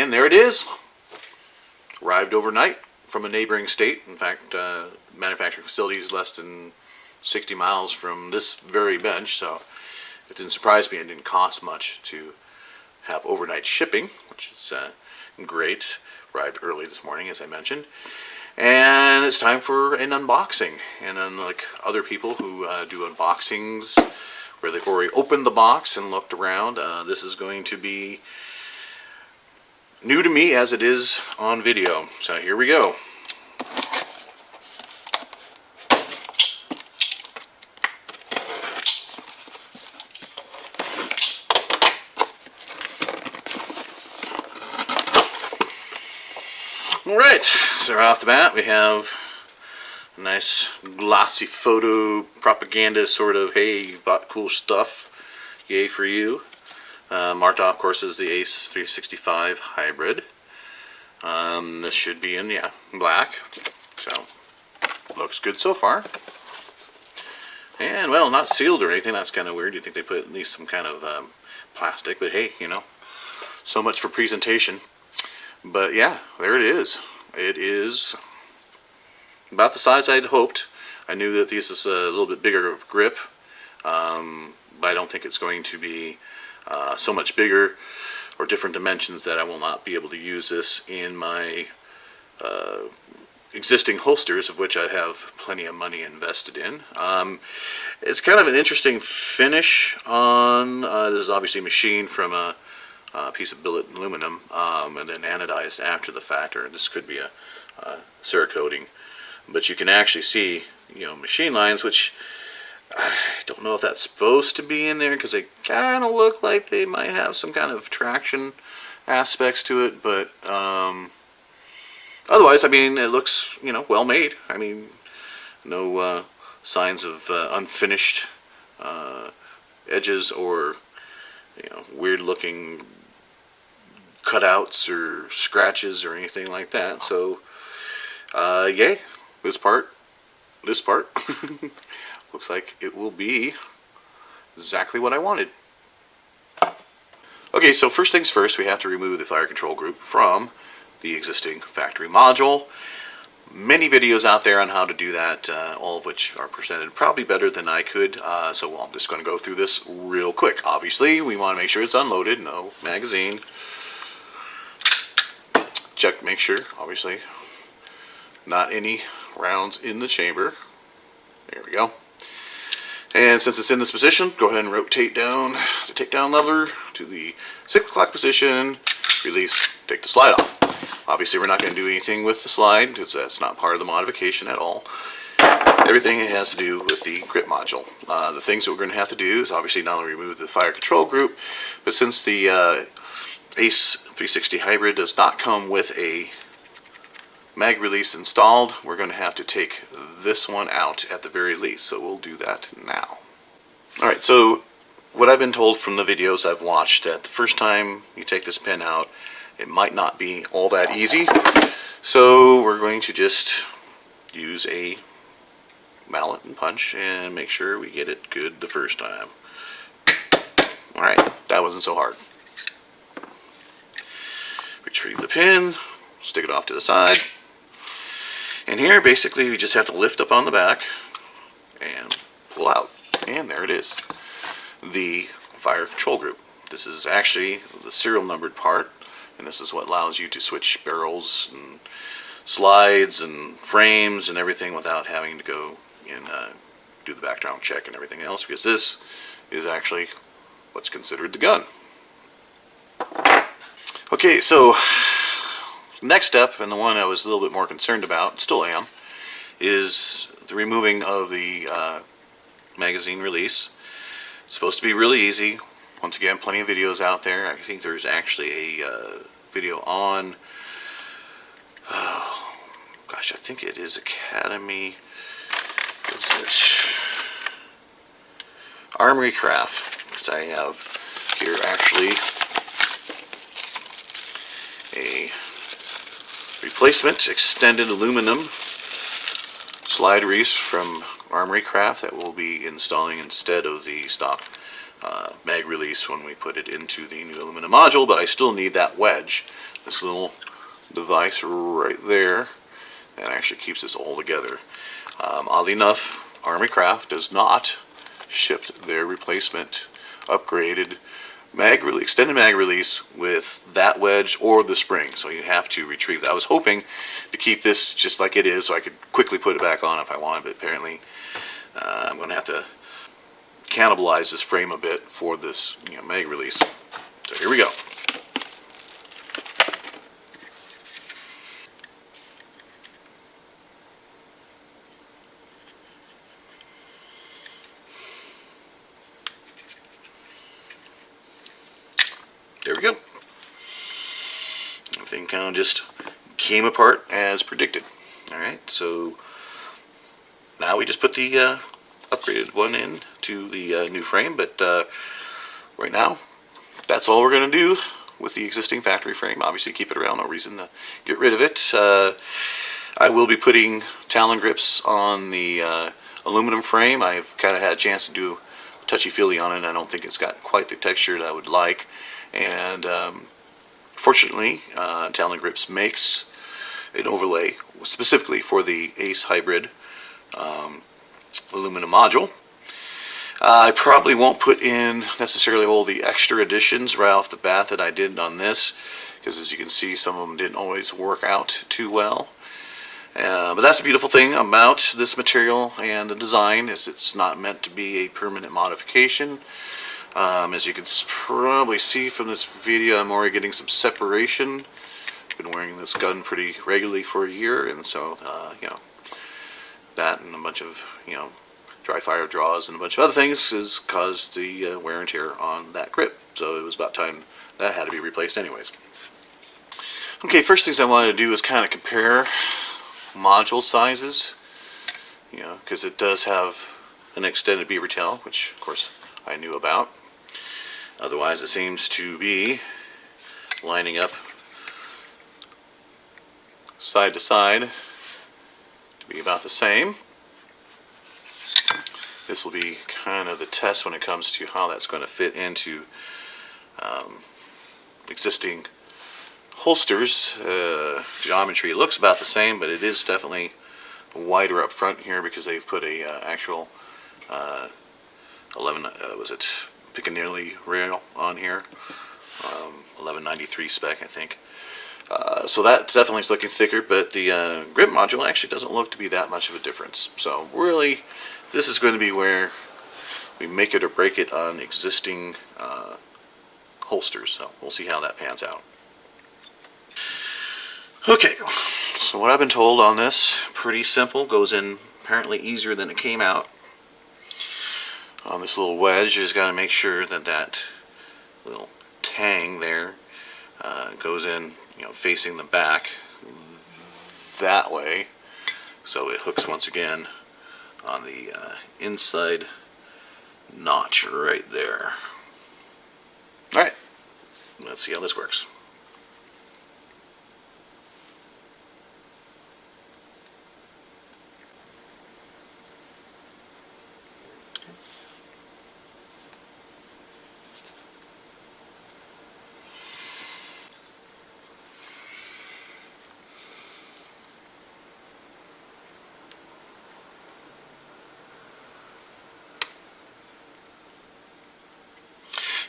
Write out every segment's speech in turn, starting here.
And there it is. Arrived overnight from a neighboring state. In fact, manufacturing facility is less than 60 miles from this very bench, so it didn't surprise me and didn't cost much to have overnight shipping, which is great. Arrived early this morning, as I mentioned. And it's time for an unboxing. And unlike other people who do unboxings where they've already opened the box and looked around, this is going to be new to me as it is on video. So here we go. Alright, so right off the bat we have a nice glossy photo propaganda sort of, hey, bought cool stuff, yay for you. Marked off, of course, as the ACE 365 hybrid. This should be in, black, so looks good so far. And, well, not sealed or anything, that's kind of weird. You'd think they put at least some kind of plastic, but hey, you know, so much for presentation. But yeah, there it is. It is about the size I'd hoped. I knew that this is a little bit bigger of grip, but I don't think it's going to be so much bigger or different dimensions that I will not be able to use this in my existing holsters, of which I have plenty of money invested in. It's kind of an interesting finish on, this is obviously machined from a piece of billet aluminum and then anodized after the fact, or this could be a cerakoting, but you can actually see, you know, machine lines, which I don't know if that's supposed to be in there because they kind of look like they might have some kind of traction aspects to it, but otherwise, I mean, it looks, you know, well made. I mean, no signs of unfinished edges or, you know, weird looking cutouts or scratches or anything like that. So yay, this part looks like it will be exactly what I wanted. Okay, so first things first, we have to remove the fire control group from the existing factory module. Many videos out there on how to do that, all of which are presented probably better than I could, so I'm just going to go through this real quick. Obviously, we want to make sure it's unloaded, no magazine. Check, make sure, obviously, not any rounds in the chamber. There we go. And since it's in this position, go ahead and rotate down the takedown lever to the 6 o'clock position, release, take the slide off. Obviously, we're not going to do anything with the slide because that's not part of the modification at all. Everything has to do with the grip module. The things that we're going to have to do is obviously not only remove the fire control group, but since the ACE 360 hybrid does not come with a mag release installed, we're going to have to take this one out at the very least, so we'll do that now. Alright, so what I've been told from the videos I've watched, that the first time you take this pin out, it might not be all that easy, so we're going to just use a mallet and punch and make sure we get it good the first time. Alright, that wasn't so hard. Retrieve the pin, stick it off to the side, and here basically we just have to lift up on the back and pull out, and there it is, the fire control group. This is actually the serial numbered part, and this is what allows you to switch barrels and slides and frames and everything without having to go and do the background check and everything else, because this is actually what's considered the gun. Okay, so next step, and the one I was a little bit more concerned about, still am, is the removing of the magazine release. It's supposed to be really easy. Once again, plenty of videos out there. I think there's actually a video on, oh gosh, I think it is Academy, what's it? Armory Craft, because I have here actually a replacement extended aluminum slide release from Armory Craft that we'll be installing instead of the stock mag release when we put it into the new aluminum module, but I still need that wedge this little device right there that actually keeps this all together. Oddly enough, Armory Craft does not ship their replacement upgraded extended mag release with that wedge or the spring, so you have to retrieve that. I was hoping to keep this just like it is so I could quickly put it back on if I wanted, but apparently I'm going to have to cannibalize this frame a bit for this mag release. So here we go. There we go. Everything kind of just came apart as predicted. Alright, so now we just put the upgraded one into the new frame, but right now that's all we're going to do with the existing factory frame. Obviously keep it around, no reason to get rid of it. I will be putting Talon grips on the aluminum frame. I've kind of had a chance to do touchy-feely on it. I don't think it's got quite the texture that I would like. And fortunately, Talon Grips makes an overlay specifically for the ACE hybrid aluminum module. I probably won't put in necessarily all the extra additions right off the bat that I did on this, because as you can see, some of them didn't always work out too well. But that's the beautiful thing about this material and the design, is it's not meant to be a permanent modification. As you can probably see from this video, I'm already getting some separation. I've been wearing this gun pretty regularly for a year, and so that and a bunch of dry fire draws and a bunch of other things has caused the wear and tear on that grip. So it was about time that had to be replaced anyways. Okay, first things I wanted to do is kind of compare module sizes, because it does have an extended beaver tail, which of course I knew about. Otherwise, it seems to be lining up side to side to be about the same. This will be kind of the test when it comes to how that's going to fit into existing holsters. Geometry looks about the same, but it is definitely wider up front here because they've put a actual 11 was it Piccadilly rail on here, 1193 spec I think. So that definitely is looking thicker, but the grip module actually doesn't look to be that much of a difference. So really, this is going to be where we make it or break it on existing holsters. So we'll see how that pans out. Okay, so what I've been told on this, pretty simple, goes in apparently easier than it came out. On this little wedge, you just got to make sure that that little tang there goes in, facing the back that way, so it hooks once again on the inside notch right there. Alright, let's see how this works.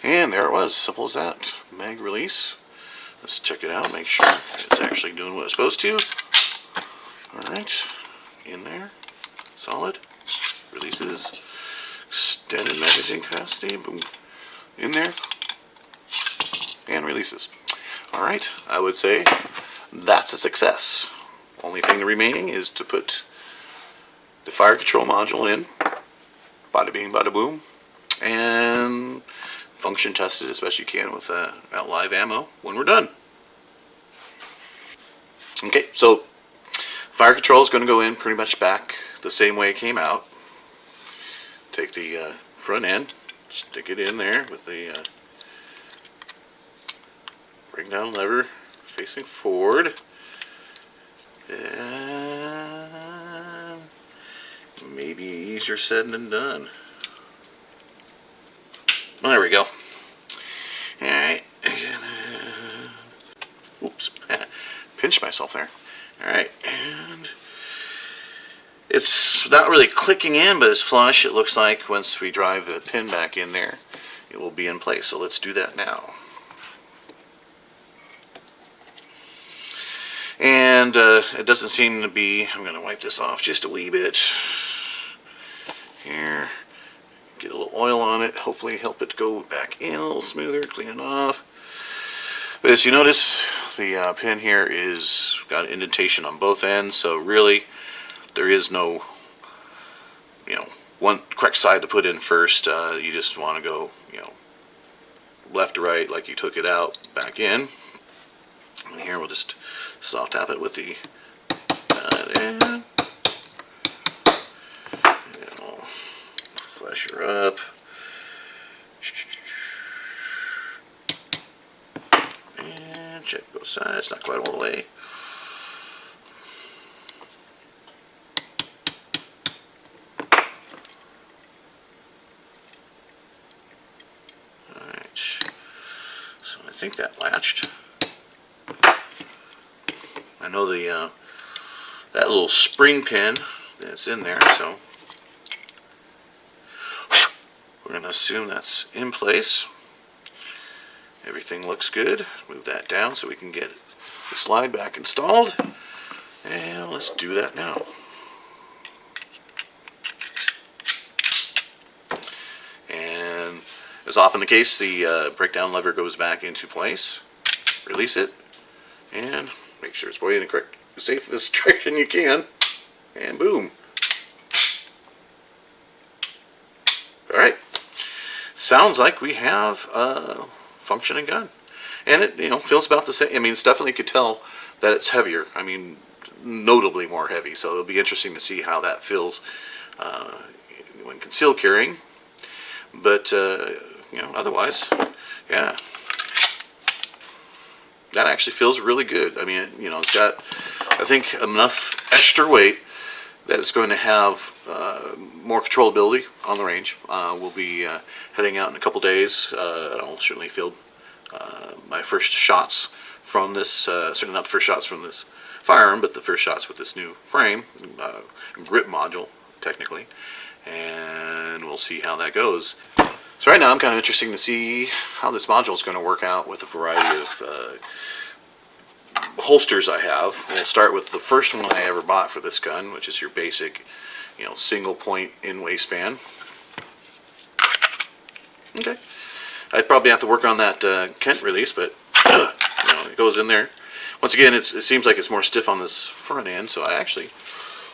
And there it was, simple as that. Mag release. Let's check it out, make sure it's actually doing what it's supposed to. Alright, in there, solid. Releases, extended magazine capacity, boom, in there, and releases. Alright, I would say that's a success. Only thing remaining is to put the fire control module in, bada bing, bada boom, and function test it as best you can with out live ammo when we're done. Okay, so fire control is going to go in pretty much back the same way it came out. Take the front end, stick it in there with the bring down lever facing forward, and maybe easier said than done. Well, there we go. Alright. Oops. pinched myself there. Alright, and it's not really clicking in, but it's flush. It looks like once we drive the pin back in there, it will be in place. So let's do that now. And it doesn't seem to be, I'm going to wipe this off just a wee bit. Here, get a little oil on it, hopefully help it go back in a little smoother, clean it off. But as you notice, the pin here is got an indentation on both ends, so really there is no, one correct side to put in first. You just want to go, left to right like you took it out, back in. And here we'll just soft tap it with the in. And we'll flush her up. And check both sides, not quite all the way. Alright, so I think that latched. I know the that little spring pin that's in there, so we're going to assume that's in place. Everything looks good. Move that down so we can get the slide back installed. And let's do that now. And as often the case, the breakdown lever goes back into place. Release it. And make sure it's pointing in the correct, safest direction you can. And boom. Alright. Sounds like we have a functioning gun. And it, feels about the same. I mean, it's definitely could tell that it's heavier. I mean, notably more heavy. So it'll be interesting to see how that feels when concealed carrying. But, otherwise, yeah. That actually feels really good. I mean, it's got, I think, enough extra weight that it's going to have more controllability on the range. We'll be heading out in a couple days. I'll certainly field my first shots from this, certainly not the first shots from this firearm, but the first shots with this new frame, grip module, technically. And we'll see how that goes. So right now I'm kind of interested to see how this module is going to work out with a variety of holsters I have. We'll start with the first one I ever bought for this gun, which is your basic, single point in waistband. Okay. I'd probably have to work on that Kent release, but it goes in there. Once again, it seems like it's more stiff on this front end, so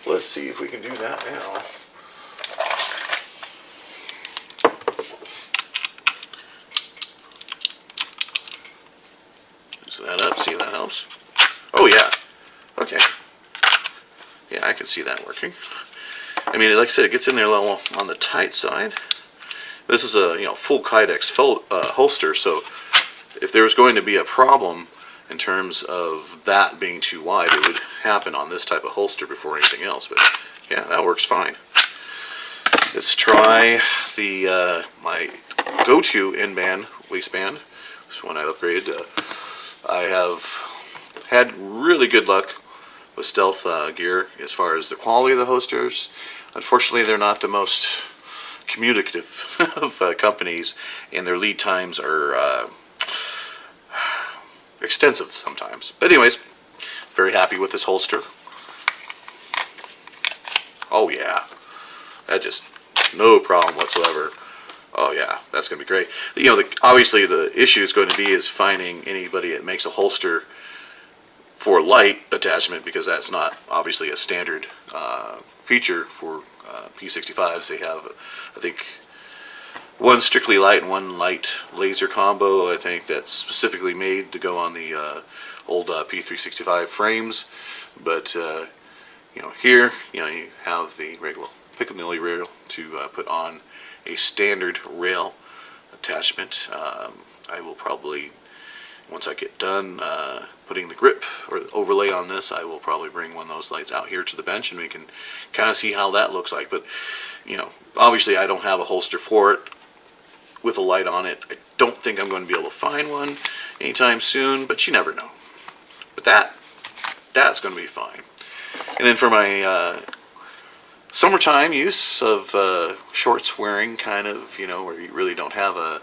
let's see if we can do that now. That up, see if that helps. Oh yeah, okay. Yeah, I can see that working. I mean, like I said, it gets in there a little on the tight side. This is a full Kydex holster, so if there was going to be a problem in terms of that being too wide, it would happen on this type of holster before anything else. But yeah, that works fine. Let's try the my go-to in-band waistband. This one I upgraded. I have had really good luck with stealth gear as far as the quality of the holsters. Unfortunately, they're not the most communicative of companies, and their lead times are extensive sometimes. But anyways, very happy with this holster. Oh yeah, that just no problem whatsoever. Oh yeah, that's going to be great. Obviously the issue is going to be is finding anybody that makes a holster for light attachment, because that's not obviously a standard feature for P65s. They have, I think, one strictly light and one light laser combo. I think that's specifically made to go on the old P365 frames. But here, you have the regular Piccadilly rail to put on a standard rail attachment. I will probably, once I get done putting the grip or the overlay on this, I will probably bring one of those lights out here to the bench and we can kind of see how that looks like. But obviously I don't have a holster for it with a light on it. I don't think I'm going to be able to find one anytime soon, but you never know. With that, that's going to be fine. And then for my summertime use of shorts wearing, kind of, you know, where you really don't have a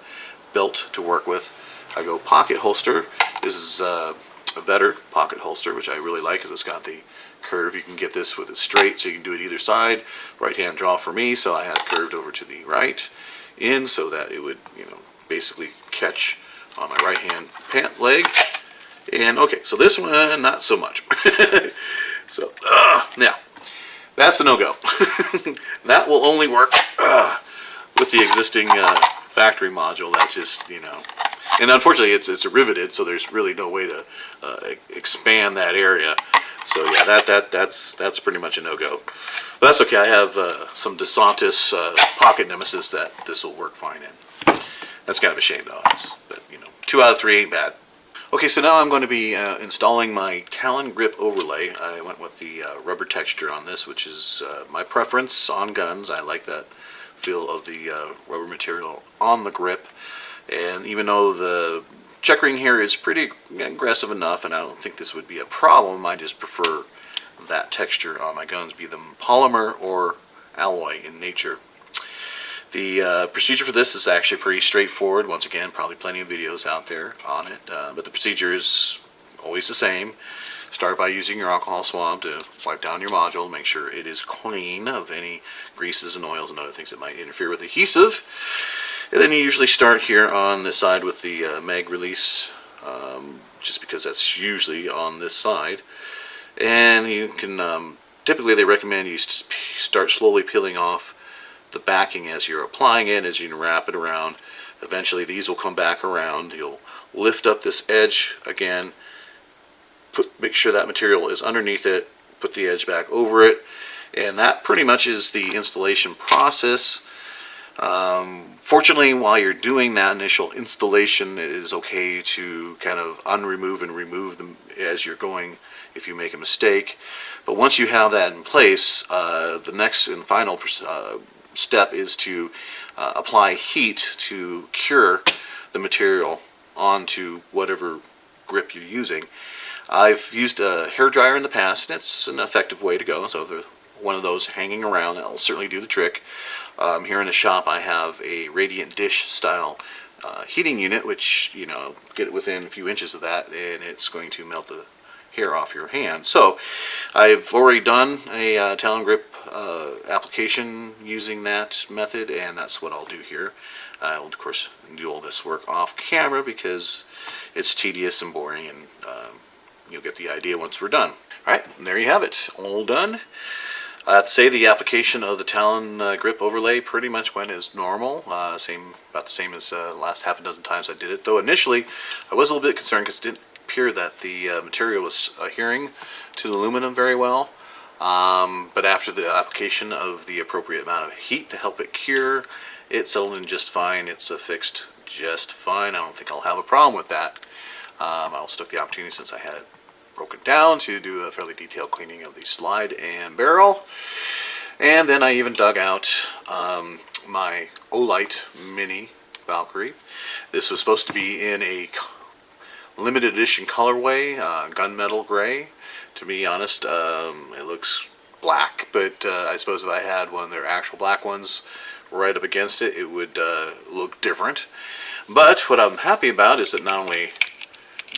belt to work with, I go pocket holster. This is a Vetter pocket holster, which I really like because it's got the curve. You can get this with it straight, so you can do it either side. Right hand draw for me, so I had it curved over to the right in so that it would, you know, basically catch on my right hand pant leg. And okay, so this one, not so much. So now that's a no-go. That will only work with the existing factory module. That just, you know, and unfortunately it's riveted, so there's really no way to expand that area. So yeah, that's pretty much a no-go. But that's okay. I have some DeSantis pocket nemesis that this will work fine in. That's kind of a shame though. But you know, 2 out of 3 ain't bad. Okay, so now I'm going to be installing my Talon Grip overlay. I went with the rubber texture on this, which is my preference on guns. I like that feel of the rubber material on the grip. And even though the checkering here is pretty aggressive enough, and I don't think this would be a problem, I just prefer that texture on my guns, be them polymer or alloy in nature. The procedure for this is actually pretty straightforward. Once again, probably plenty of videos out there on it, but the procedure is always the same. Start by using your alcohol swab to wipe down your module, make sure it is clean of any greases and oils and other things that might interfere with adhesive. And then you usually start here on this side with the mag release, just because that's usually on this side. And you can, typically they recommend you start slowly peeling off the backing as you're applying it, as you can wrap it around. Eventually these will come back around. You'll lift up this edge again, make sure that material is underneath it, put the edge back over it, and that pretty much is the installation process. Fortunately, while you're doing that initial installation, it is okay to kind of unremove and remove them as you're going if you make a mistake. But once you have that in place, the next and final step is to apply heat to cure the material onto whatever grip you're using. I've used a hair dryer in the past, and it's an effective way to go. So if there's one of those hanging around, that'll certainly do the trick. Here in the shop I have a radiant dish style heating unit, which, you know, get it within a few inches of that and it's going to melt the hair off your hand. So I've already done a Talon Grip application using that method, and that's what I'll do here. I'll of course do all this work off camera because it's tedious and boring, and you'll get the idea once we're done. Alright, and there you have it, all done. I have to say the application of the Talon Grip overlay pretty much went as normal, about the same as last half a dozen times I did it. Though initially I was a little bit concerned because it didn't appear that the material was adhering to the aluminum very well. But after the application of the appropriate amount of heat to help it cure, it settled in just fine. It's fixed just fine. I don't think I'll have a problem with that. I also took the opportunity, since I had it broken down, to do a fairly detailed cleaning of the slide and barrel. And then I even dug out my Olight Mini Valkyrie. This was supposed to be in a limited edition colorway, gunmetal gray. To be honest, it looks black, but I suppose if I had one of their actual black ones right up against it, it would look different. But what I'm happy about is that not only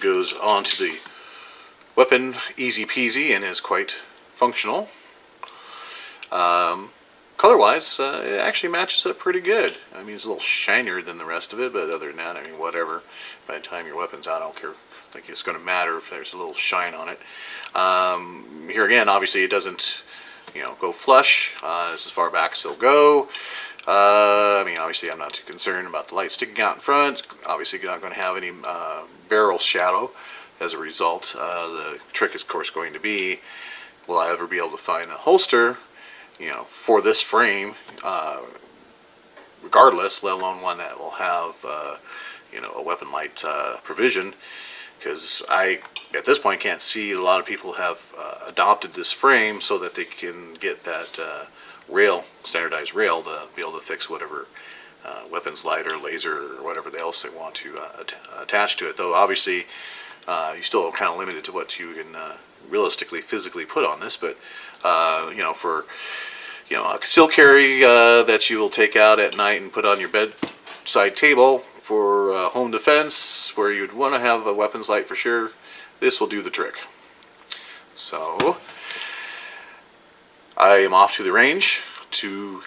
goes onto the weapon easy peasy and is quite functional, color-wise, it actually matches up pretty good. I mean, it's a little shinier than the rest of it, but other than that, I mean, whatever. By the time your weapon's out, I don't care. I think it's going to matter if there's a little shine on it. Here again, obviously, it doesn't, you know, go flush. This is as far back as it'll go. I mean, obviously, I'm not too concerned about the light sticking out in front. Obviously, you're not going to have any barrel shadow as a result. The trick is, of course, going to be, will I ever be able to find a holster, you know, for this frame, regardless, let alone one that will have, you know, a weapon light provision, because I, at this point, can't see a lot of people have adopted this frame so that they can get that rail, standardized rail, to be able to fix whatever weapons light or laser or whatever else they want to attach to it. Though obviously you're still kind of limited to what you can realistically physically put on this, but you know, for a concealed carry that you will take out at night and put on your bedside table for home defense, where you'd want to have a weapons light for sure, this will do the trick. So I am off to the range to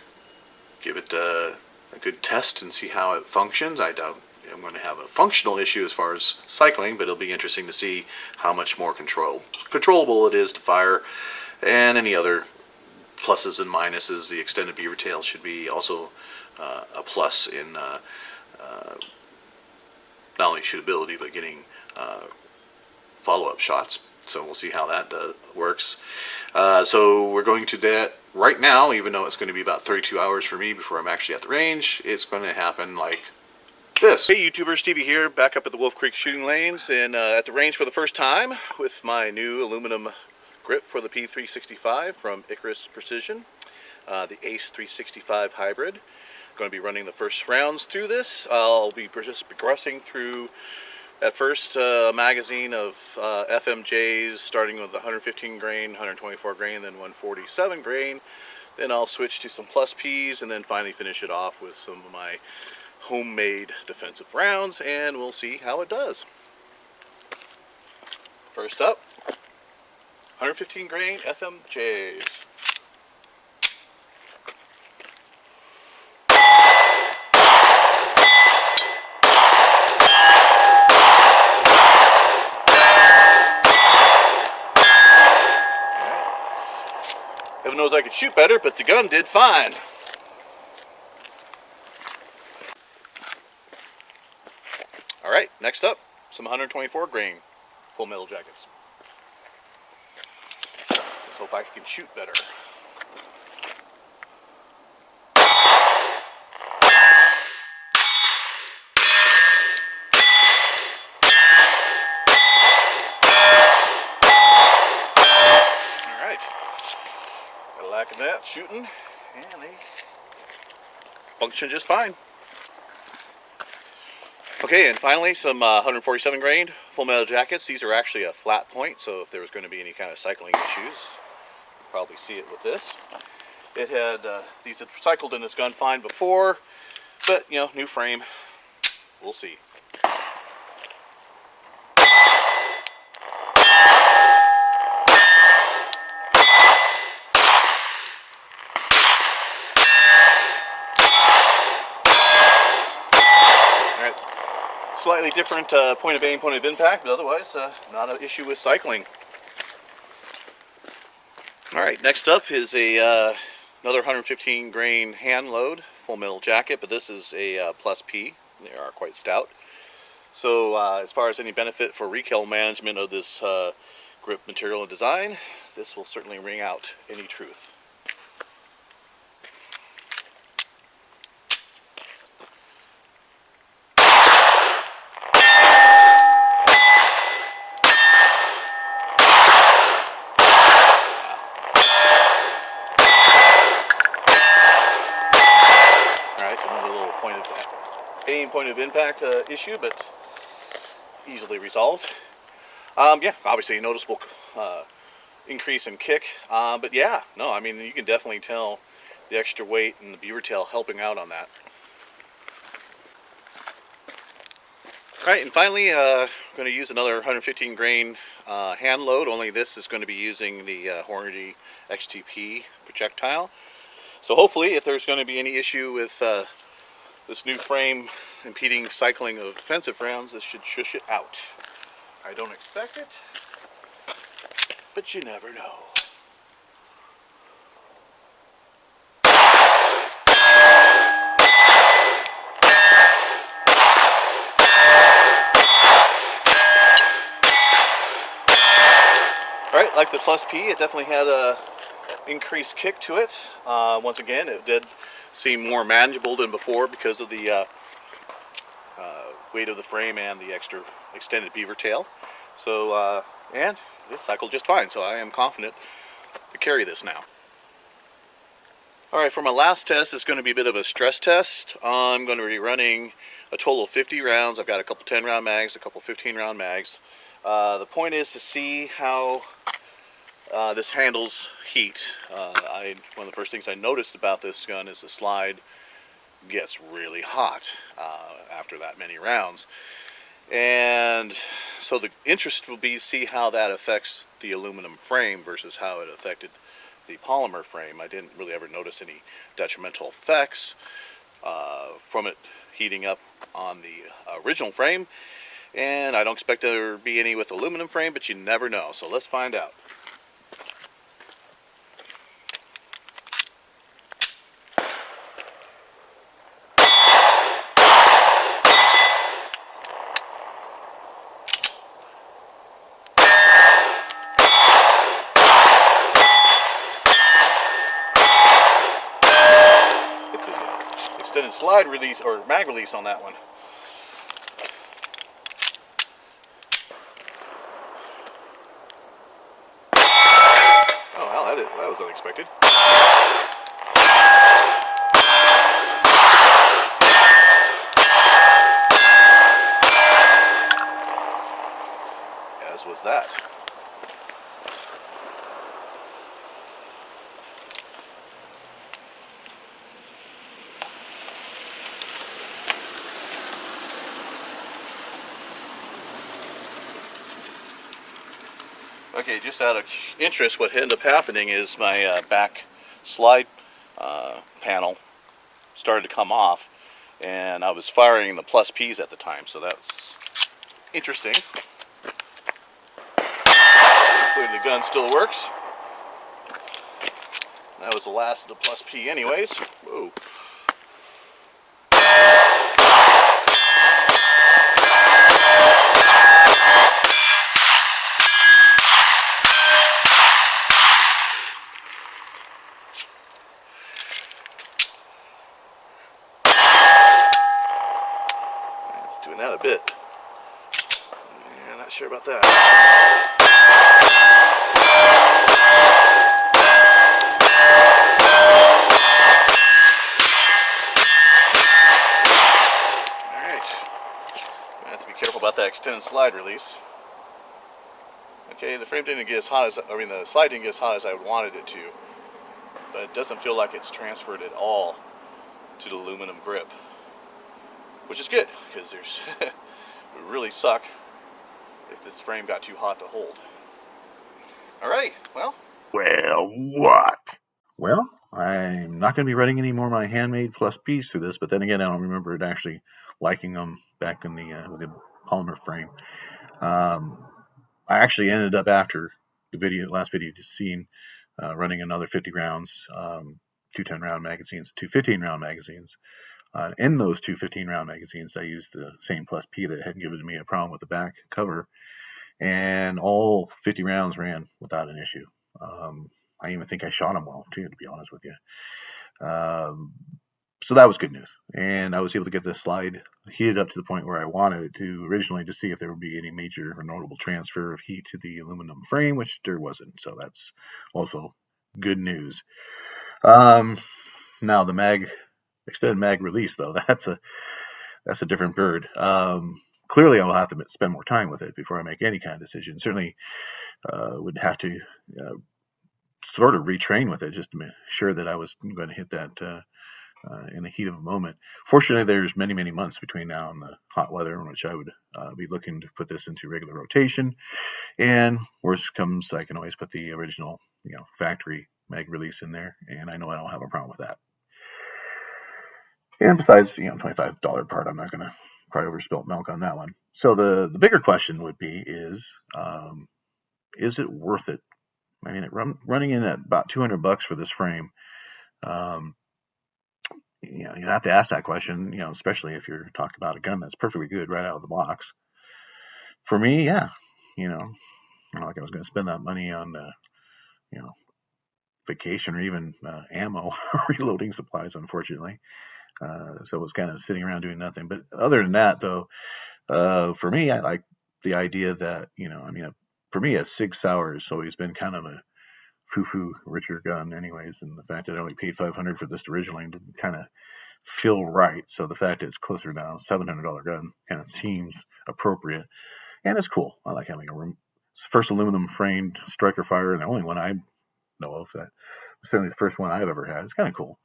give it a good test and see how it functions. I doubt I'm going to have a functional issue as far as cycling, but it'll be interesting to see how much more controllable it is to fire, and any other pluses and minuses. The extended beaver tail should be also a plus in not only shootability, but getting follow-up shots. So we'll see how that works. So we're going to that right now, even though it's going to be about 32 hours for me before I'm actually at the range. It's going to happen like this. Hey YouTuber, Stevie here, back up at the Wolf Creek shooting lanes, and at the range for the first time with my new aluminum grip for the P365 from Icarus Precision, the ACE 365 hybrid. Going to be running the first rounds through this. I'll be just progressing through at first a magazine of FMJs, starting with 115 grain, 124 grain, then 147 grain. Then I'll switch to some plus Ps, and then finally finish it off with some of my homemade defensive rounds, and we'll see how it does. First up, 115 grain FMJs. Heaven knows I could shoot better, but the gun did fine. Alright, next up, some 124 grain full metal jackets. Let's hope I can shoot better. Alright, got a lack of that shooting, and they function just fine. Okay, and finally some 147 grain full metal jackets. These are actually a flat point, so if there was going to be any kind of cycling issues, you'd probably see it with this. It had, these had cycled in this gun fine before, but, you know, new frame, we'll see. Slightly different point of aim, point of impact, but otherwise not an issue with cycling. Alright, next up is another 115 grain hand load full metal jacket, but this is a plus P. They are quite stout. So as far as any benefit for recoil management of this grip material and design, this will certainly ring out any truth. Point of impact issue, but easily resolved. Yeah, obviously a noticeable increase in kick, but yeah, no, I mean, you can definitely tell the extra weight and the beaver tail helping out on that. Alright, and finally I'm going to use another 115 grain hand load, only this is going to be using the Hornady XTP projectile. So hopefully, if there's going to be any issue with this new frame impeding cycling of defensive rounds, this should shush it out. I don't expect it, but you never know. Alright, like the plus P, it definitely had a increased kick to it. Once again, it did seem more manageable than before because of the weight of the frame and the extra extended beaver tail. So, and it cycled just fine, so I am confident to carry this now. Alright, for my last test, it's going to be a bit of a stress test. I'm going to be running a total of 50 rounds. I've got a couple 10 round mags, a couple 15 round mags. The point is to see how this handles heat. One of the first things I noticed about this gun is the slide gets really hot after that many rounds. And so the interest will be to see how that affects the aluminum frame versus how it affected the polymer frame. I didn't really ever notice any detrimental effects from it heating up on the original frame, and I don't expect there to be any with aluminum frame, but you never know. So let's find out. Extended slide release or mag release on that one. Oh well, that was unexpected. As was that. Okay, just out of interest, what ended up happening is my back slide panel started to come off, and I was firing the plus P's at the time, so that's interesting. Hopefully the gun still works. That was the last of the plus P anyways. Whoa. Doing that a bit. Yeah, not sure about that. Alright. I have to be careful about that extended slide release. Okay, the frame didn't get as hot as, the slide didn't get as hot as I wanted it to. But it doesn't feel like it's transferred at all to the aluminum grip. Which is good, because there's it would really suck if this frame got too hot to hold. Alright, well. Well, what? Well, I'm not going to be running any more of my handmade plus P's through this, but then again, I don't remember it actually liking them back in the polymer frame. I actually ended up, after the last video you've seen, running another 50 rounds, 2 10-round magazines, 2 15-round magazines. In those 2 15-round magazines, I used the same plus P that had given me a problem with the back cover, and all 50 rounds ran without an issue. I even think I shot them well, too, to be honest with you. So that was good news. And I was able to get this slide heated up to the point where I wanted it to originally, to see if there would be any major or notable transfer of heat to the aluminum frame, which there wasn't. So that's also good news. Now the extended mag release, though, that's a different bird. Clearly, I will have to spend more time with it before I make any kind of decision. Certainly would have to sort of retrain with it just to make sure that I was going to hit that in the heat of a moment. Fortunately, there's many, many months between now and the hot weather in which I would be looking to put this into regular rotation. And worst comes, I can always put the original, factory mag release in there, and I know I don't have a problem with that. And besides, $25 part, I'm not going to cry over spilt milk on that one. So the bigger question would be is it worth it? I mean, running in at about $200 for this frame, you have to ask that question, especially if you're talking about a gun that's perfectly good right out of the box. For me, yeah, not like I was going to spend that money on, vacation or even ammo reloading supplies, unfortunately. So it was kind of sitting around doing nothing. But other than that, though, for me, I like the idea that, for me, a Sig Sauer has always been kind of a foo-foo richer gun anyways, and the fact that I only paid $500 for this originally didn't kind of feel right. So the fact that it's closer now, $700 gun, kind of seems appropriate, and it's cool. I like having It's the first aluminum framed striker fire, and the only one I know of. That certainly the first one I've ever had. It's kind of cool.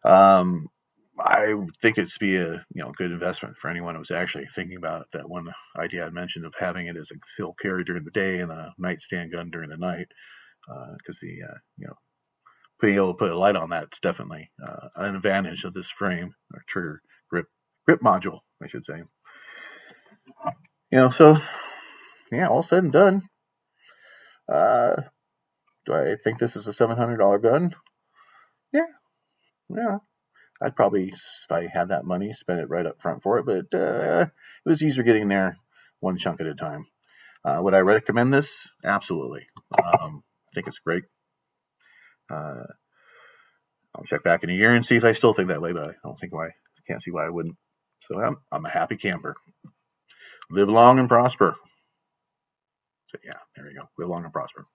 I think it's be a good investment for anyone who's actually thinking about that one idea I mentioned of having it as a concealed carry during the day and a nightstand gun during the night, because the being able to put a light on that's definitely an advantage of this frame or trigger grip module, I should say. So yeah, all said and done. Do I think this is a $700 gun? Yeah. I'd probably, if I had that money, spend it right up front for it. But it was easier getting there one chunk at a time. Would I recommend this? Absolutely. I think it's great. I'll check back in a year and see if I still think that way, but I don't think why. Can't see why I wouldn't. So I'm a happy camper. Live long and prosper. So yeah, there we go. Live long and prosper.